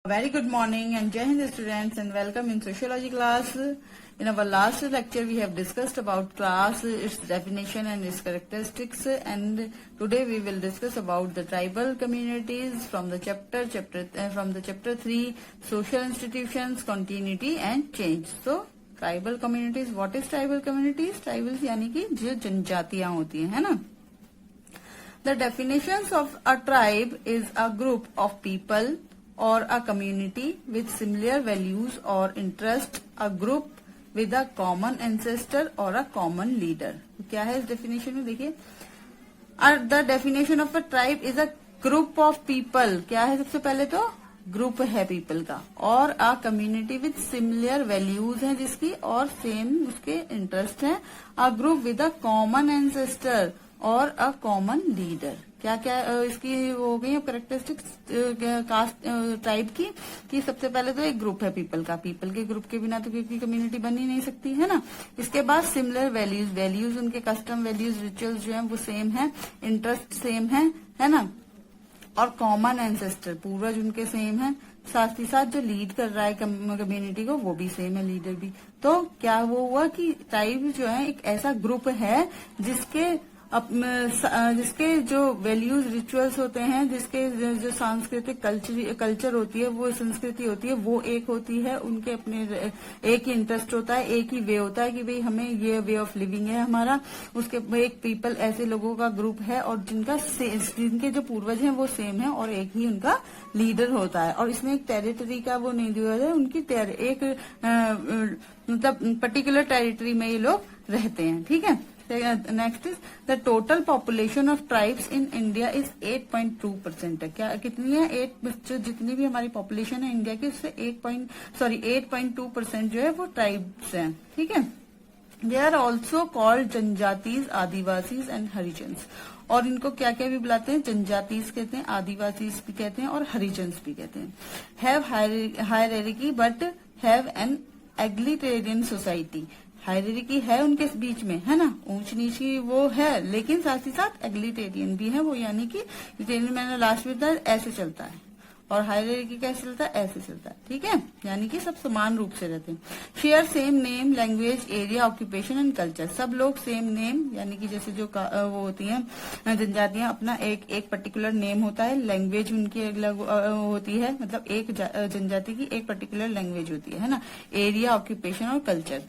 Very good morning and Jai Hind students, and welcome in sociology class. In our last lecture we have discussed about class, its definition and its characteristics, and today we will discuss about the tribal communities from the chapter 3, social institutions, continuity and change. So tribal communities, what is tribal communities? Tribals यानी कि जो जनजातियां होती है ना. The definitions of a tribe is a group of people or a community with similar values or interest, a group with a common ancestor or a common leader. क्या है इस definition में? देखिए, the definition of a tribe is a group of people. क्या है? सबसे पहले तो ग्रुप है पीपल का, और a community with similar values है जिसकी, और सेम उसके इंटरेस्ट है. A group with a common ancestor और अ कॉमन लीडर. क्या क्या इसकी हो गई करेक्टरिस्टिक्स कास्ट ट्राइब की? कि सबसे पहले तो एक ग्रुप है पीपल का, पीपल के ग्रुप के बिना तो किसी कम्युनिटी बन ही नहीं सकती है ना. इसके बाद सिमिलर वैल्यूज उनके कस्टम वैल्यूज रिचुअल्स जो है वो सेम है, इंटरेस्ट सेम है ना, और कॉमन एंसेस्टर पूर्वज उनके सेम है. साथ ही साथ जो लीड कर रहा है कम्युनिटी को वो भी सेम है, लीडर भी. तो क्या वो हुआ कि ट्राइब जो है एक ऐसा ग्रुप है जिसके जो वैल्यूज रिचुअल्स होते हैं, जिसके जो सांस्कृतिक कल्चर होती है, वो संस्कृति होती है, वो एक होती है. उनके अपने एक ही इंटरेस्ट होता है, एक ही वे होता है कि भाई हमें ये वे ऑफ लिविंग है हमारा. उसके एक पीपल ऐसे लोगों का ग्रुप है और जिनके जो पूर्वज हैं वो सेम है, और एक ही उनका लीडर होता है. और इसमें एक टेरिटरी का वो नहीं दिया है, उनकी एक मतलब पर्टिकुलर टेरिटरी में ये लोग रहते हैं. ठीक है. Next is the total population of tribes in India is 8.2%. क्या कितनी है? 8, जितनी भी हमारी पॉपुलेशन है इंडिया की उससे 8.2% जो है वो ट्राइब्स हैं. ठीक है. दे आर ऑल्सो कॉल्ड जनजातीज, आदिवासीज एंड हरिजन्स. और इनको क्या क्या भी बुलाते हैं? जनजातीज कहते हैं, आदिवासीज भी कहते हैं और हरिजन्स भी कहते हैं. Have hierarchy but have an egalitarian society. Hierarchy है उनके बीच में, है ना, ऊंच नीची वो है, लेकिन साथ ही साथ एग्लिटेरियन भी है वो, यानी कि मैंने लास्ट में बताया ऐसे चलता है, और हायरार्की कैसे चलता है? ऐसे चलता है. ठीक है. यानी कि सब समान रूप से रहते हैं. Share same name, language, area, occupation and culture. सब लोग सेम नेम, यानी कि जैसे जो वो होती हैं जनजातियां, अपना एक पर्टिकुलर नेम होता है, लैंग्वेज उनकी अलग होती है, मतलब एक जनजाति की एक पर्टिकुलर लैंग्वेज होती है ना. एरिया, ऑक्यूपेशन और culture.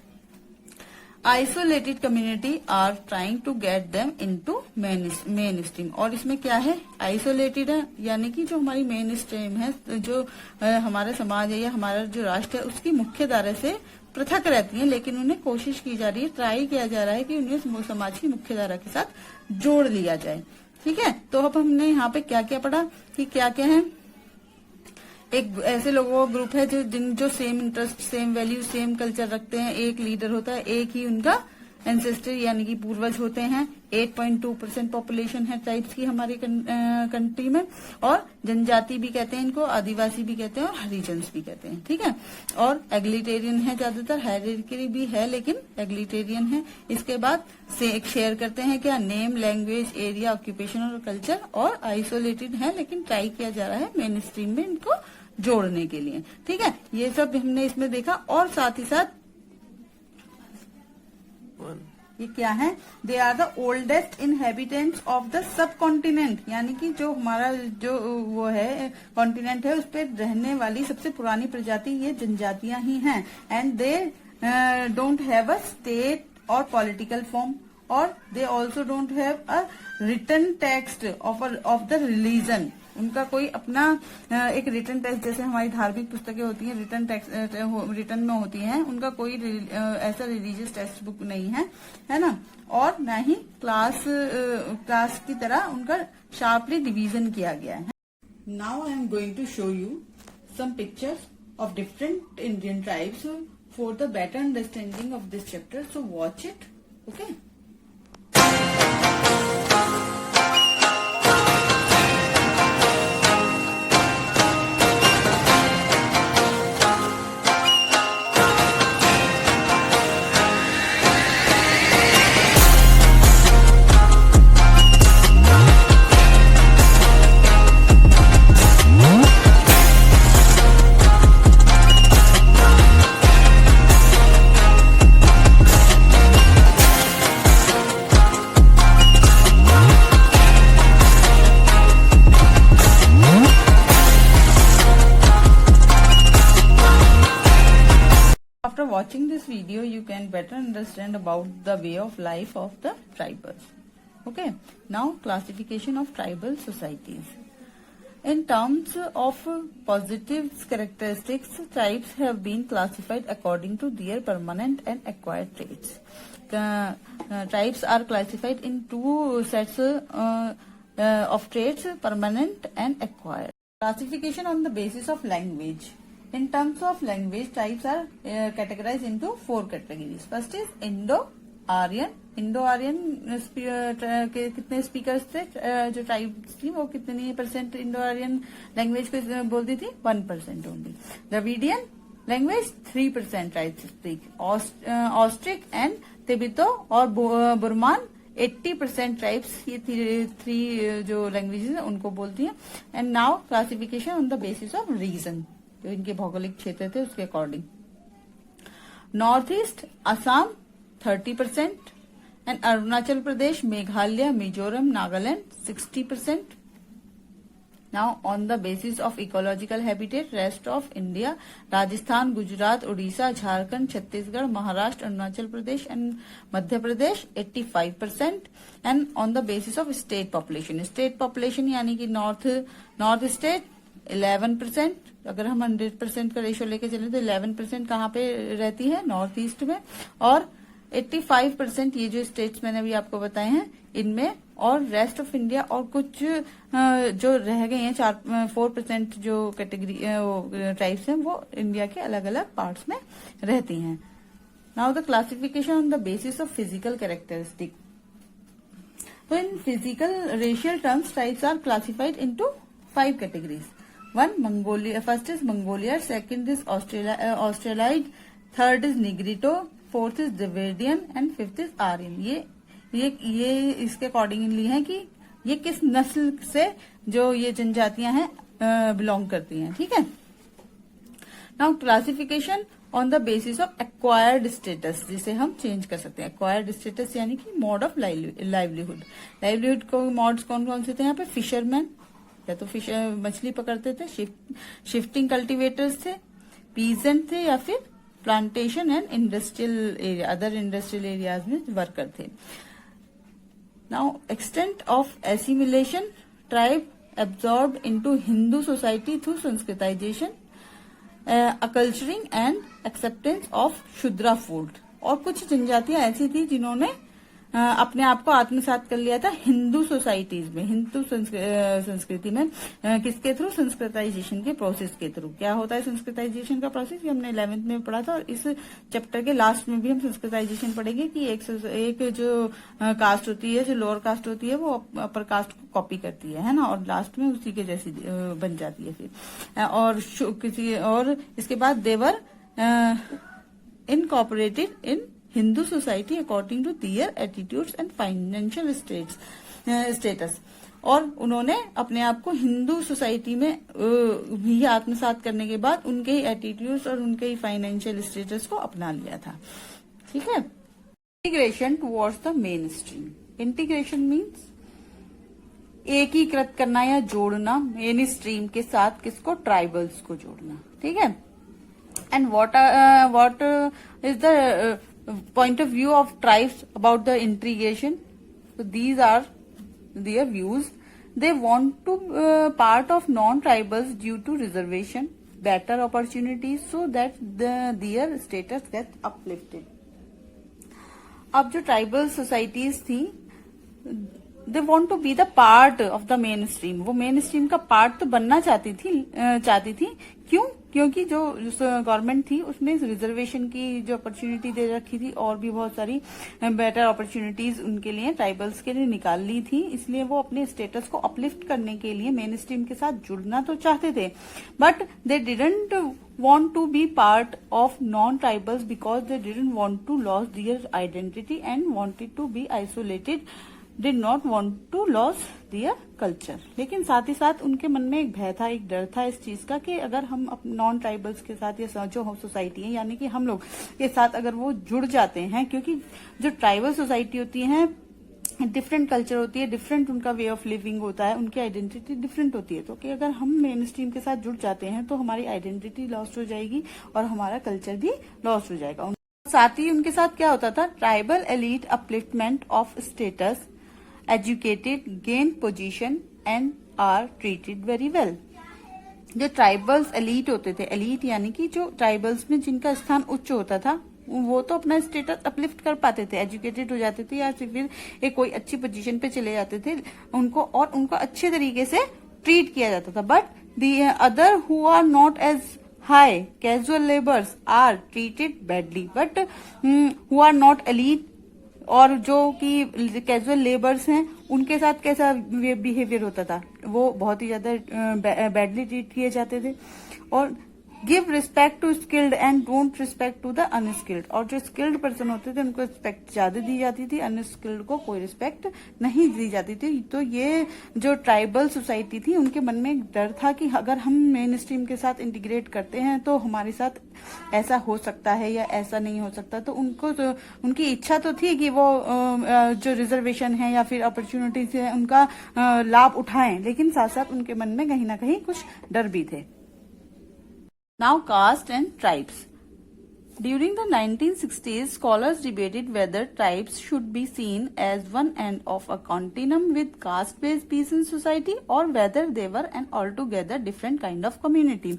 Isolated community are trying to get them into mainstream. और इसमें क्या है? आइसोलेटेड है, यानी कि जो हमारी मेन स्ट्रीम है, जो हमारा समाज है या हमारा जो राष्ट्र है, उसकी मुख्य धारा से पृथक रहती है, लेकिन उन्हें कोशिश की जा रही है, ट्राई किया जा रहा है कि उन्हें समाज की मुख्य धारा के साथ जोड़ लिया जाए. ठीक है. तो अब हमने यहाँ पे क्या क्या पढ़ा कि क्या क्या है? एक ऐसे लोगों का ग्रुप है जो same interest, same value, same culture रखते हैं. एक लीडर होता है, एक ही उनका एंसेस्टर यानी कि पूर्वज होते हैं. 8.2% पॉपुलेशन है ट्राइब्स की हमारी कंट्री में. और जनजाति भी कहते हैं इनको, आदिवासी भी कहते हैं और हरिजन्स भी कहते हैं. ठीक है. और एग्लिटेरियन है ज्यादातर, हायरार्की भी है लेकिन एग्लिटेरियन है. इसके बाद से एक शेयर करते हैं क्या? नेम, लैंग्वेज, एरिया, ऑक्यूपेशन और कल्चर. और आइसोलेटेड है लेकिन ट्राई किया जा रहा है मेन स्ट्रीम में इनको जोड़ने के लिए. ठीक है. ये सब हमने इसमें देखा. और साथ ही साथ ये क्या है? They are the oldest inhabitants of the subcontinent. यानी कि जो हमारा जो वो है कॉन्टिनेंट है उस पर रहने वाली सबसे पुरानी प्रजाति ये जनजातियां ही हैं. And they don't have a state और पॉलिटिकल फॉर्म, और they also don't have a written text of the religion. उनका कोई अपना एक रिटन टेक्स्ट, जैसे हमारी धार्मिक पुस्तकें होती हैं रिटन टेक्स्ट रिटन में होती हैं, उनका कोई ऐसा रिलीजियस टेक्स्ट बुक नहीं है ना. और न ही क्लास की तरह उनका शार्पली डिवीजन किया गया है. Now I am going to show you some pictures of different Indian tribes for the better understanding of this chapter. So watch it. Okay. after watching this video, you can better understand about the way of life of the tribals. Okay, now classification of tribal societies. In terms of positive characteristics, tribes have been classified according to their permanent and acquired traits. Tribes are classified in two sets of traits, permanent and acquired. Classification on the basis of language. In terms of language, tribes are categorized into four categories. First is Indo-Aryan. Indo-Aryan के कितने speakers थे, जो tribes थी वो कितनी percent Indo-Aryan language को बोलती थी, 1% only. Dravidian language 3% tribes speak. Austric and Tibeto और बुरमान 80% ट्राइब्स ये थ्री जो लैंग्वेजेस हैं उनको बोलती हैं. And now classification on the basis of region, जो इनके भौगोलिक क्षेत्र थे उसके according. North east Assam 30%, and Arunachal Pradesh, Meghalaya, Mizoram, Nagaland 60%. Now on the basis of ecological habitat, rest of India, Rajasthan, Gujarat, Odisha, Jharkhand, Chhattisgarh, Maharashtra, Arunachal Pradesh and Madhya Pradesh 85%. And on the basis of state population यानी कि north state 11%. अगर हम 100% का ratio लेके चले तो 11% कहाँ पे रहती है, नॉर्थ ईस्ट में. और 85% ये जो स्टेट्स मैंने अभी आपको बताए हैं इनमें, और रेस्ट ऑफ इंडिया और कुछ जो रह गए हैं 4% जो कैटेगरी ट्राइब्स हैं वो इंडिया के अलग अलग पार्ट्स में रहती हैं. Now the classification on the basis of physical characteristic. तो in physical racial terms tribes are classified into 5 categories. First is Mongoloid, second is Australoid, third is Negrito, fourth is Dravidian and fifth is Aryan. ये इसके accordingly है कि ये किस नस्ल से जो ये जनजातियां हैं बिलोंग करती हैं. ठीक है. Now classification on the basis of acquired status, जिसे हम चेंज कर सकते हैं. एक्वायर्ड स्टेटस यानी कि मोड ऑफ लाइवलीहुड को मोड्स कौन कौन से थे यहाँ पे? फिशरमैन, या तो मछली पकड़ते थे, शिफ्टिंग कल्टिवेटर्स थे, पीजेंट थे, या फिर plantation and industrial area, other industrial areas में वर्कर थे. Now extent of assimilation, tribe absorb into Hindu society through Sanskritization, acculturing and acceptance of Shudra food. और कुछ जनजातियां ऐसी थी जिन्होंने अपने आप को आत्मसात कर लिया था हिंदू सोसाइटीज में, हिंदू संस्कृति में. किसके थ्रू? संस्कृताइजेशन के प्रोसेस के थ्रू. क्या होता है संस्कृताइजेशन का प्रोसेस? ये हमने 11th में पढ़ा था, और इस चैप्टर के लास्ट में भी हम संस्कृताइजेशन पढ़ेंगे कि एक जो कास्ट होती है, जो लोअर कास्ट होती है, वो अपर कास्ट को कॉपी करती है ना, और लास्ट में उसी के जैसी बन जाती है फिर. और इसके बाद they were incorporated in Hindu society according to their attitudes and financial status. और उन्होंने अपने आप को हिंदू सोसाइटी में भी आत्मसात करने के बाद उनके ही एटीट्यूड्स और उनके ही फाइनेंशियल स्टेटस को अपना लिया था. ठीक है. Integration towards the main stream. Integration means एकीकृत करना या जोड़ना, मेन स्ट्रीम के साथ किसको? ट्राइबल्स को जोड़ना. ठीक है. And what is the point of view of tribes about the integration? So these are their views. They want to part of non-tribals due to reservation, better opportunities, so that their status gets uplifted. अब जो tribal societies थी, they want to be the part of the mainstream. वो mainstream का part तो बनना चाहती थी. क्यों? क्योंकि जो गवर्नमेंट थी उसने रिजर्वेशन की जो अपॉर्चुनिटी दे रखी थी, और भी बहुत सारी बेटर अपॉर्चुनिटीज उनके लिए ट्राइबल्स के लिए निकाल ली थी. इसलिए वो अपने स्टेटस को अपलिफ्ट करने के लिए मेन स्ट्रीम के साथ जुड़ना तो चाहते थे, but they didn't want to be part of non-tribals because they didn't want to lose their identity and wanted to be isolated, did not want to lose their culture. लेकिन साथ ही साथ उनके मन में एक भय था, एक डर था इस चीज का कि अगर हम नॉन ट्राइबल्स के साथ या जो सोसाइटी है यानी कि हम लोग के साथ अगर वो जुड़ जाते हैं, क्योंकि जो ट्राइबल सोसाइटी होती है डिफरेंट कल्चर होती है, डिफरेंट उनका वे ऑफ लिविंग होता है, उनकी आइडेंटिटी डिफरेंट होती है। तो कि अगर हम मेन स्ट्रीम के साथ जुड़ जाते हैं तो हमारी आइडेंटिटी लॉस्ट हो जाएगी और हमारा कल्चर भी लॉस्ट हो जाएगा। साथ ही उनके साथ क्या होता था, tribal elite upliftment of status, educated, gain position and are treated very well. जो ट्राइबल्स एलीट होते थे, एलीट यानी कि जो ट्राइबल्स में जिनका स्थान उच्च होता था, वो तो अपना स्टेटस अपलिफ्ट कर पाते थे, एजुकेटेड हो जाते थे या फिर एक कोई अच्छी पोजीशन पे चले जाते थे उनको, और उनको अच्छे तरीके से ट्रीट किया जाता था। But the other who are not as high casual labours are treated badly. But who are not elite और जो कि कैजुअल लेबर्स हैं उनके साथ कैसा बिहेवियर होता था, वो बहुत ही ज्यादा बैडली ट्रीट किए जाते थे। और give respect to skilled and don't respect to the unskilled. और जो स्किल्ड पर्सन होते थे उनको रिस्पेक्ट ज्यादा दी जाती थी, अनस्किल्ड को कोई रिस्पेक्ट नहीं दी जाती थी। तो ये जो ट्राइबल सोसाइटी थी उनके मन में एक डर था कि अगर हम मेन स्ट्रीम के साथ इंटीग्रेट करते हैं तो हमारे साथ ऐसा हो सकता है या ऐसा नहीं हो सकता। तो उनको तो उनकी इच्छा तो थी कि वो जो रिजर्वेशन है या फिर अपॉर्चुनिटीज है उनका लाभ उठाएं, लेकिन साथ साथ उनके मन में कहीं ना कहीं कुछ डर भी थे। Now caste and tribes. During the 1960s, scholars debated whether tribes should be seen as one end of a continuum with caste-based peasant society or whether they were an altogether different kind of community.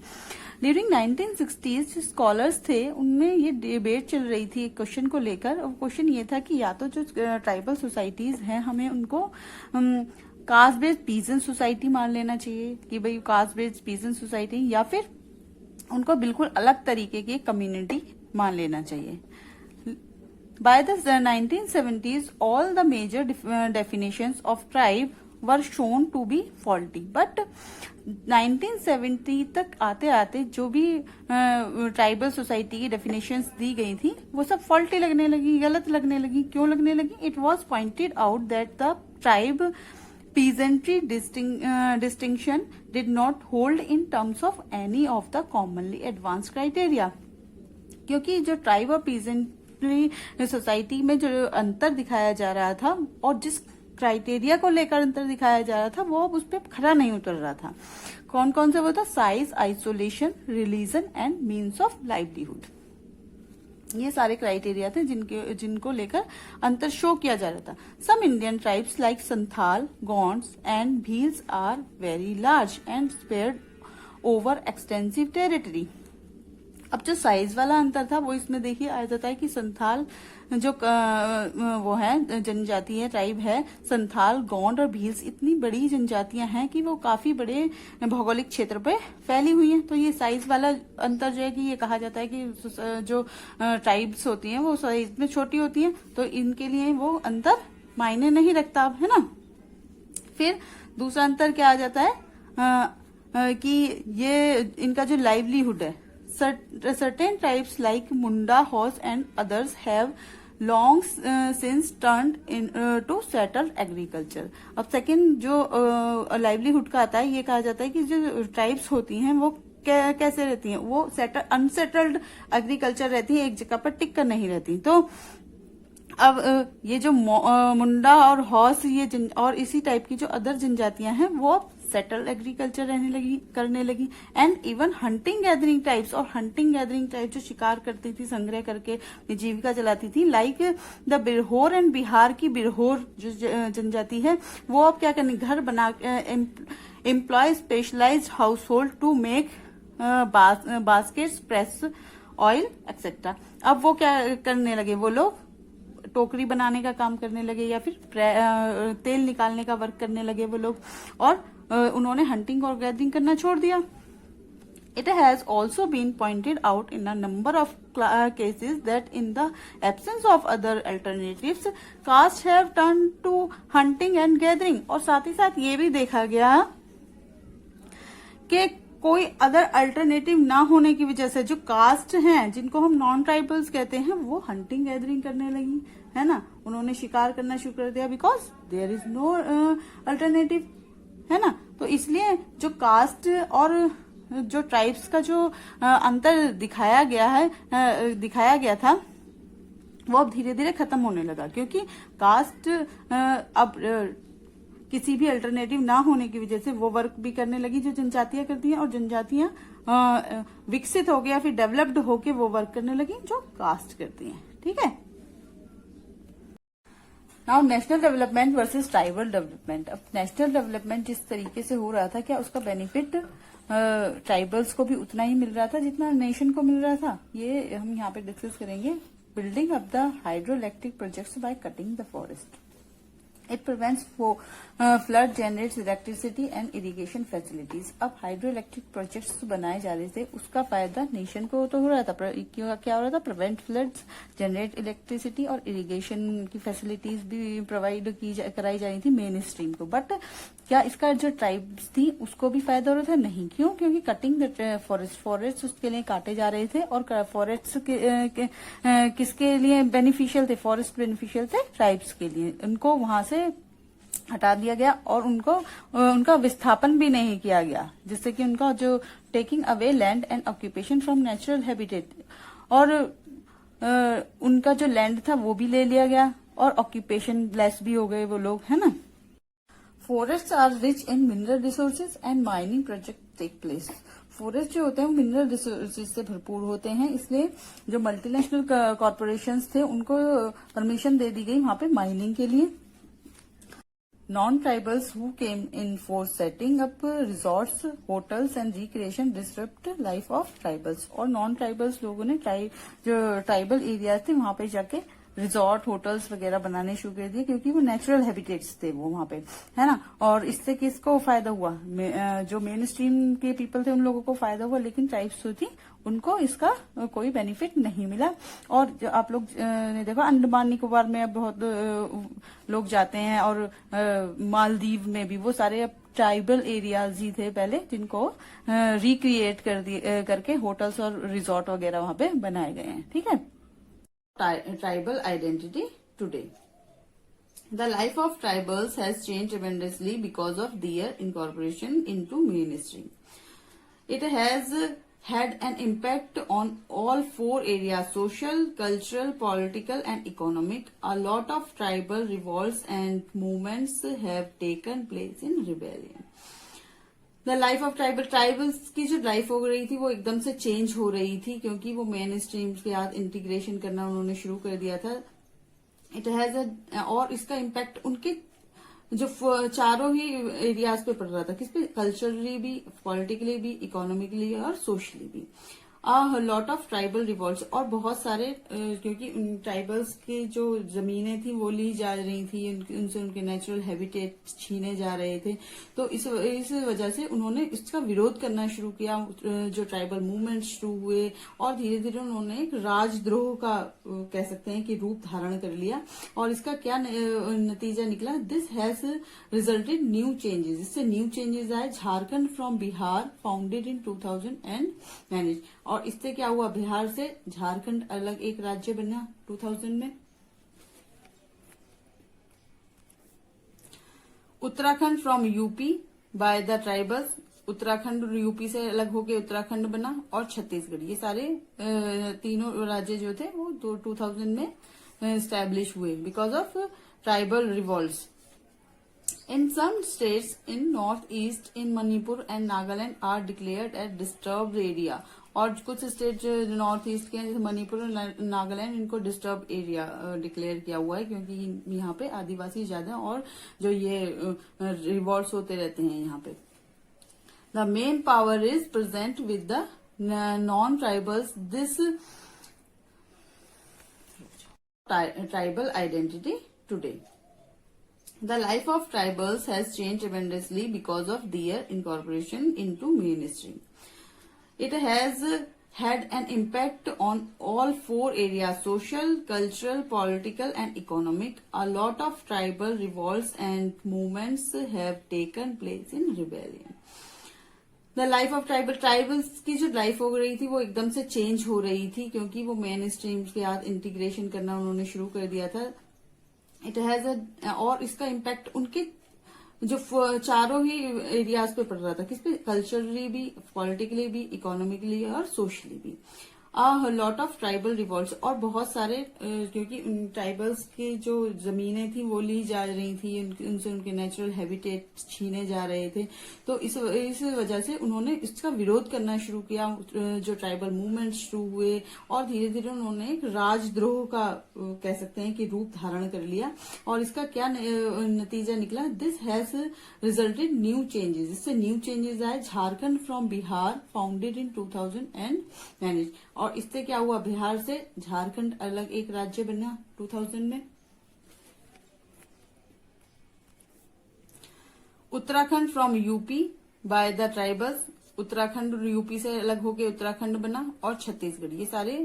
During 1960s जो scholars थे उनमें ये debate चल रही थी एक question को लेकर, और क्वेश्चन ये था कि या तो जो ट्राइबल सोसाइटीज हैं हमें उनको कास्ट बेस्ड पीजेंट सोसाइटी मान लेना चाहिए कि भाई कास्ट बेस्ड पीजेंट सोसाइटी, या फिर उनको बिल्कुल अलग तरीके की कम्युनिटी मान लेना चाहिए। By the 1970s all the major definitions of tribe were shown to be faulty. But 1970 तक आते आते जो भी ट्राइबल सोसाइटी की डेफिनेशंस दी गई थी वो सब फॉल्टी लगने लगी, गलत लगने लगी। क्यों लगने लगी? It was pointed out that the tribe peasantry distinction did not hold in terms of any of the commonly advanced criteria। क्योंकि जो ट्राइब और पीजेंट्री सोसाइटी में जो अंतर दिखाया जा रहा था और जिस क्राइटेरिया को लेकर अंतर दिखाया जा रहा था वो उस पर खरा नहीं उतर रहा था। कौन कौन से वो था? Size, isolation, religion and means of livelihood. ये सारे क्राइटेरिया थे जिनको लेकर अंतर शो किया जा रहा था। Some Indian tribes like Santhal, Gonds and Bhils are very large and spread over extensive territory. अब जो साइज वाला अंतर था वो इसमें देखिए आ जाता है कि संथाल जो वो है जनजाति है, ट्राइब है, संथाल, गोंड और भील्स इतनी बड़ी जनजातियां हैं कि वो काफी बड़े भौगोलिक क्षेत्र पे फैली हुई हैं। तो ये साइज वाला अंतर जो है कि ये कहा जाता है कि जो ट्राइब्स होती हैं वो साइज में छोटी होती हैं, तो इनके लिए वो अंतर मायने नहीं रखता, है ना। फिर दूसरा अंतर क्या आ जाता है कि ये इनका जो लाइवलीहुड है, certain tribes like Munda, Hos and others have long since turned to settled agriculture। अब सेकेंड जो लाइवलीहुड का आता है, ये कहा जाता है कि जो ट्राइब्स होती हैं वो कैसे रहती हैं, वो अनसेटल्ड एग्रीकल्चर रहती है, एक जगह पर टिक कर नहीं रहती। तो अब ये जो मुंडा और हॉस ये और इसी टाइप की जो अदर जनजातियां हैं वो सेटल्ड एग्रीकल्चर करने लगी। And even hunting gathering types, और हंटिंग गैदरिंग टाइप जो शिकार करती थी, संग्रह करके जीविका चलाती थी, like the Birhor and Bihar की बिरहोर जो जनजाति है वो अब क्या करनी, घर बना employ specialised household to make baskets, press oil etcetera. अब वो क्या करने लगे, वो लोग टोकरी बनाने का काम करने लगे या फिर तेल निकालने का वर्क करने लगे वो लोग, और उन्होंने हंटिंग और गैदरिंग करना छोड़ दिया। It has also been pointed out in a number of cases that in the absence of other alternatives, castes have turned to hunting and gathering। और साथ ही साथ ये भी देखा गया कि कोई अदर अल्टरनेटिव ना होने की वजह से जो कास्ट हैं जिनको हम नॉन ट्राइबल्स कहते हैं वो हंटिंग गैदरिंग करने लगी, है ना। उन्होंने शिकार करना शुरू कर दिया because there is no alternative, है ना। तो इसलिए जो कास्ट और जो ट्राइब्स का जो अंतर दिखाया गया था वो अब धीरे धीरे खत्म होने लगा, क्योंकि कास्ट अब किसी भी अल्टरनेटिव ना होने की वजह से वो वर्क भी करने लगी जो जनजातियां करती हैं, और जनजातियां विकसित हो गया, फिर डेवलप्ड होके वो वर्क करने लगी जो कास्ट करती हैं। ठीक है। Now national development versus tribal development. अब नेशनल डेवलपमेंट जिस तरीके से हो रहा था, क्या उसका बेनिफिट ट्राइबल्स को भी उतना ही मिल रहा था जितना नेशन को मिल रहा था? ये हम यहाँ पे डिस्कस करेंगे। Building up the hydro electric projects by cutting the forest. It prevents flood, generates electricity and irrigation facilities। अब हाइड्रो इलेक्ट्रिक प्रोजेक्ट्स बनाए जा रहे थे, उसका फायदा नेशन को तो हो रहा था। क्या हो रहा था? प्रिवेंट फ्लड्स, जनरेट इलेक्ट्रिसिटी और इरिगेशन की फैसिलिटीज भी प्रोवाइड कराई जा रही थी मेन स्ट्रीम को। बट क्या इसका जो ट्राइब्स थी उसको भी फायदा हो रहा था? नहीं। क्यों? क्योंकि कटिंग द फॉरेस्ट उसके लिए काटे जा रहे थे, और फॉरेस्ट किसके लिए बेनिफिशियल थे? फॉरेस्ट बेनिफिशियल थे ट्राइब्स के लिए। उनको वहां से हटा दिया गया और उनका विस्थापन भी नहीं किया गया, जिससे कि उनका जो taking away land and occupation from natural habitat, और उनका जो लैंड था वो भी ले लिया गया, और ऑक्यूपेशन लेस भी हो गए वो लोग, है ना। Forest are rich in mineral resources and mining project take place. Forest जो होते हैं वो मिनरल रिसोर्सेज से भरपूर होते हैं, इसलिए जो मल्टीनेशनल कॉर्पोरेशंस थे उनको परमिशन दे दी गई वहां पे माइनिंग के लिए। Non-tribals who came in for setting up resorts, hotels and recreation disrupt life of tribals। और non-tribals लोगों ने जो ट्राइबल एरियाज थे वहां पे जाके रिजॉर्ट, होटल्स वगैरह बनाने शुरू कर दिए, क्योंकि वो नेचुरल हैबिटेट्स थे वो वहां पे, है ना। और इससे किसको फायदा हुआ? जो मेन स्ट्रीम के पीपल थे उन लोगों को फायदा हुआ, लेकिन ट्राइब्स जो थी उनको इसका कोई बेनिफिट नहीं मिला। और जो आप लोग ने देखा अंडमान निकोबार में अब बहुत लोग जाते हैं, और मालदीव में भी वो सारे अब ट्राइबल एरियाज ही थे पहले, जिनको रिक्रिएट करके होटल्स और रिजॉर्ट वगैरह वहां पे बनाए गए हैं। ठीक है। Tribal identity today. The life of tribals has changed tremendously because of their incorporation into mainstream. It has had an impact on all four areas: social, cultural, political and economic. A lot of tribal revolts and movements have taken place in rebellion. The life of tribals की जो life हो रही थी वो एकदम से change हो रही थी, क्योंकि वो मेन स्ट्रीम के साथ इंटीग्रेशन करना उन्होंने शुरू कर दिया था। इट हैज और इसका इम्पैक्ट उनके जो चारों ही एरियाज पे पड़ रहा था। किस पे? कल्चरली भी, पॉलिटिकली भी, इकोनॉमिकली और सोशली भी। लॉट ऑफ ट्राइबल रिवॉल्ट्स, और बहुत सारे क्योंकि ट्राइबल्स की जो जमीनें थी वो ली जा रही थी, उनसे उनके नेचुरल हैबिटेट छीने जा रहे थे, तो इस वजह से उन्होंने इसका विरोध करना शुरू किया। जो ट्राइबल मूवमेंट शुरू हुए, और धीरे धीरे उन्होंने एक राजद्रोह का कह सकते हैं कि रूप धारण कर लिया। और इसका क्या नतीजा निकला? This has resulted new changes. इससे न्यू चेंजेस आए। Jharkhand from Bihar founded in 2000 and manage. और इससे क्या हुआ? बिहार से झारखंड अलग एक राज्य बना 2000 में। Uttarakhand from UP by the tribals. Uttarakhand UP से अलग होके उत्तराखंड बना। और छत्तीसगढ़, ये सारे तीनों राज्य जो थे वो 2000 में स्टैब्लिश हुए because of tribal revolts. In some states in northeast, in Manipur and Nagaland are declared as disturbed area। और कुछ स्टेट जो नॉर्थ ईस्ट के हैं जैसे मणिपुर और नागालैंड, इनको डिस्टर्ब एरिया डिक्लेयर किया हुआ है, क्योंकि यहाँ पे आदिवासी ज्यादा और जो ये रिवॉल्ट्स होते रहते हैं यहाँ पे। The main power is present with the non tribals. This tribal identity today. The life of tribals has changed tremendously because of their incorporation into mainstream. It has had an impact on all four areas: social, cultural, political and economic. A lot of tribal revolts and movements have taken place in rebellion. The life of tribals की जो life हो रही थी वो एकदम से change हो रही थी, क्योंकि वो मेन स्ट्रीम के साथ इंटीग्रेशन करना उन्होंने शुरू कर दिया था। इट हैज और इसका इम्पैक्ट उनके जो चारों ही एरियाज पे पड़ रहा था। किस पे? कल्चरली भी, पॉलिटिकली भी, इकोनॉमिकली और सोशली भी। a lot of tribal revolts, और बहुत सारे क्योंकि ट्राइबल्स की जो जमीनें थी वो ली जा रही थी, उनसे उनके नेचुरल हैबिटेट छीने जा रहे थे, तो इस वजह से उन्होंने इसका विरोध करना शुरू किया। जो ट्राइबल मूवमेंट शुरू हुए और धीरे धीरे उन्होंने एक राजद्रोह का कह सकते हैं कि रूप धारण कर लिया। और इसका क्या नतीजा निकला? This has resulted new changes. इससे न्यू चेंजेस आए। Jharkhand from Bihar founded in 2000 and manage. और इससे क्या हुआ? बिहार से झारखंड अलग एक राज्य बना 2000 में। Uttarakhand from UP by the tribals. Uttarakhand UP से अलग होके उत्तराखंड बना। और छत्तीसगढ़, ये सारे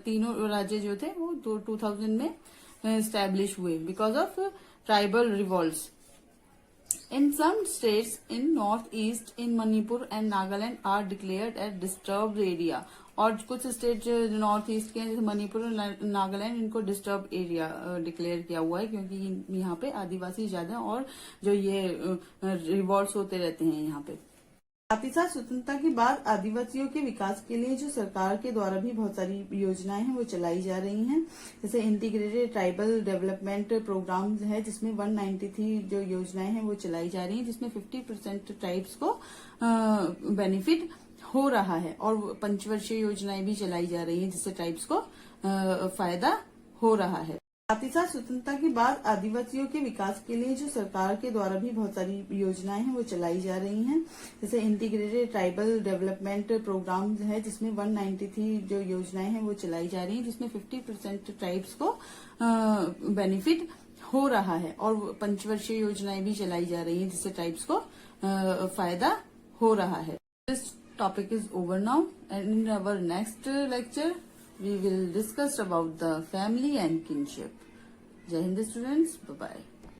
तीनों राज्य जो थे वो 2000 में स्टैब्लिश हुए because of tribal revolts. In some states in northeast, in Manipur and Nagaland are declared as disturbed area। और कुछ स्टेट जो नॉर्थ ईस्ट के हैं जैसे मणिपुर और नागालैंड, इनको डिस्टर्ब एरिया डिक्लेयर किया हुआ है क्योंकि यहाँ पे आदिवासी ज्यादा और जो ये रिवॉल्ट्स होते रहते हैं यहाँ पे। साथ ही साथ स्वतंत्रता के बाद आदिवासियों के विकास के लिए जो सरकार के द्वारा भी बहुत सारी योजनाएं हैं वो चलाई जा रही हैं। जैसे इंटीग्रेटेड ट्राइबल डेवलपमेंट प्रोग्राम है जिसमें 193 जो योजनाएं हैं वो चलाई जा रही हैं, जिसमें 50% ट्राइब्स को बेनिफिट हो रहा है। और पंचवर्षीय योजनाएं भी चलाई जा रही हैं जिससे ट्राइब्स को फायदा हो रहा है। साथ ही साथ स्वतंत्रता के बाद आदिवासियों के विकास के लिए जो सरकार के द्वारा भी बहुत सारी योजनाएं हैं वो चलाई जा रही हैं। जैसे इंटीग्रेटेड ट्राइबल डेवलपमेंट प्रोग्राम है जिसमें 193 जो योजनाएं हैं वो चलाई जा रही हैं, जिसमें 50% ट्राइब्स को बेनिफिट हो रहा है। और पंचवर्षीय योजनाएं भी चलाई जा रही हैं जिससे ट्राइब्स को फायदा हो रहा है। This topic is over now and in our next lecture we will discuss about the family and kinship. Jai Hind students, bye bye.